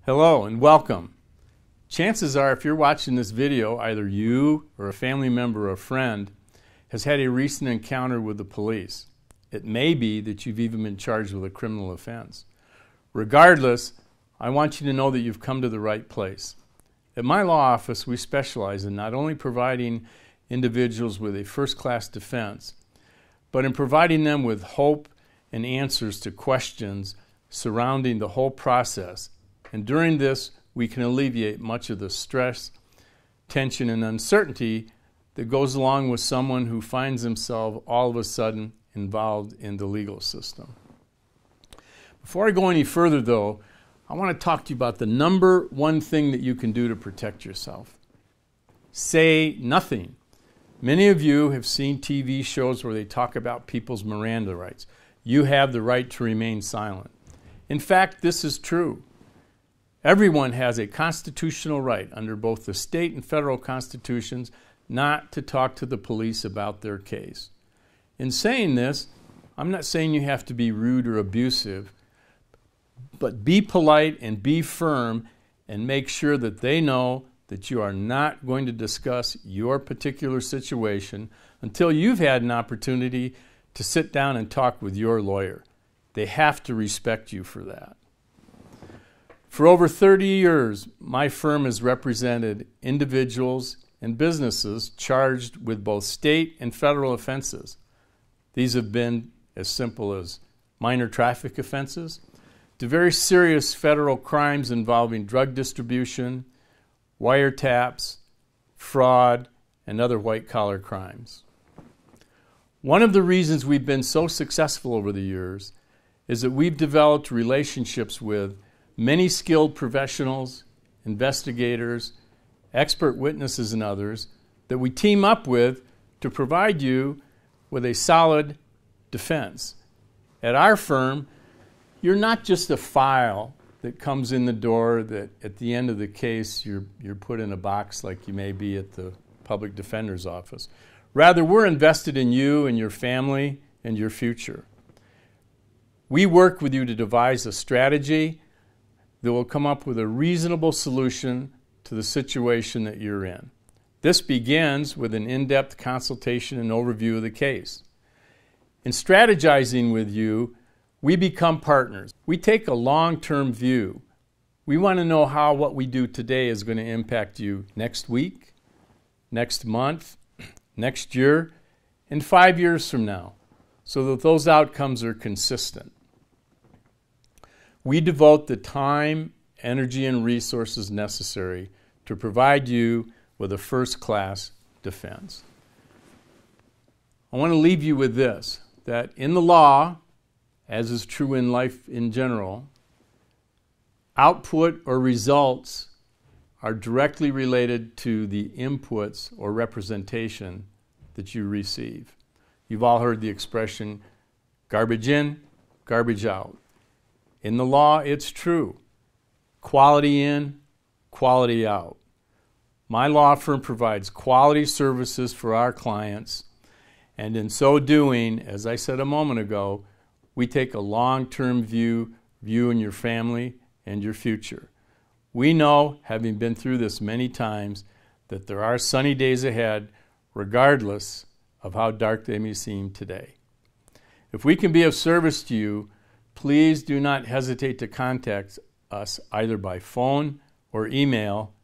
Hello and welcome. Chances are if you're watching this video, either you or a family member or a friend has had a recent encounter with the police. It may be that you've even been charged with a criminal offense. Regardless, I want you to know that you've come to the right place. At my law office, we specialize in not only providing individuals with a first-class defense, but in providing them with hope and answers to questions surrounding the whole process. And during this, we can alleviate much of the stress, tension, and uncertainty that goes along with someone who finds himself all of a sudden involved in the legal system. Before I go any further, though, I want to talk to you about the number one thing that you can do to protect yourself. Say nothing. Many of you have seen TV shows where they talk about people's Miranda rights. You have the right to remain silent. In fact, this is true. Everyone has a constitutional right under both the state and federal constitutions not to talk to the police about their case. In saying this, I'm not saying you have to be rude or abusive, but be polite and be firm and make sure that they know that you are not going to discuss your particular situation until you've had an opportunity to sit down and talk with your lawyer. They have to respect you for that. For over 30 years, my firm has represented individuals and businesses charged with both state and federal offenses. These have been as simple as minor traffic offenses to very serious federal crimes involving drug distribution, wiretaps, fraud, and other white-collar crimes. One of the reasons we've been so successful over the years is that we've developed relationships with many skilled professionals, investigators, expert witnesses, and others that we team up with to provide you with a solid defense. At our firm, you're not just a file that comes in the door that at the end of the case you're put in a box like you may be at the public defender's office. Rather, we're invested in you and your family and your future. We work with you to devise a strategy that will come up with a reasonable solution to the situation that you're in. This begins with an in-depth consultation and overview of the case. In strategizing with you, we become partners. We take a long-term view. We want to know how what we do today is going to impact you next week, next month, next year, and 5 years from now, so that those outcomes are consistent. We devote the time, energy, and resources necessary to provide you with a first-class defense. I want to leave you with this, that in the law, as is true in life in general, output or results are directly related to the inputs or representation that you receive. You've all heard the expression, garbage in, garbage out. In the law, it's true. Quality in, quality out. My law firm provides quality services for our clients, and in so doing, as I said a moment ago, we take a long-term view of you and your family and your future. We know, having been through this many times, that there are sunny days ahead, regardless of how dark they may seem today. If we can be of service to you, please do not hesitate to contact us either by phone or email,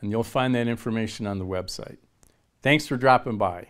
and you'll find that information on the website. Thanks for dropping by.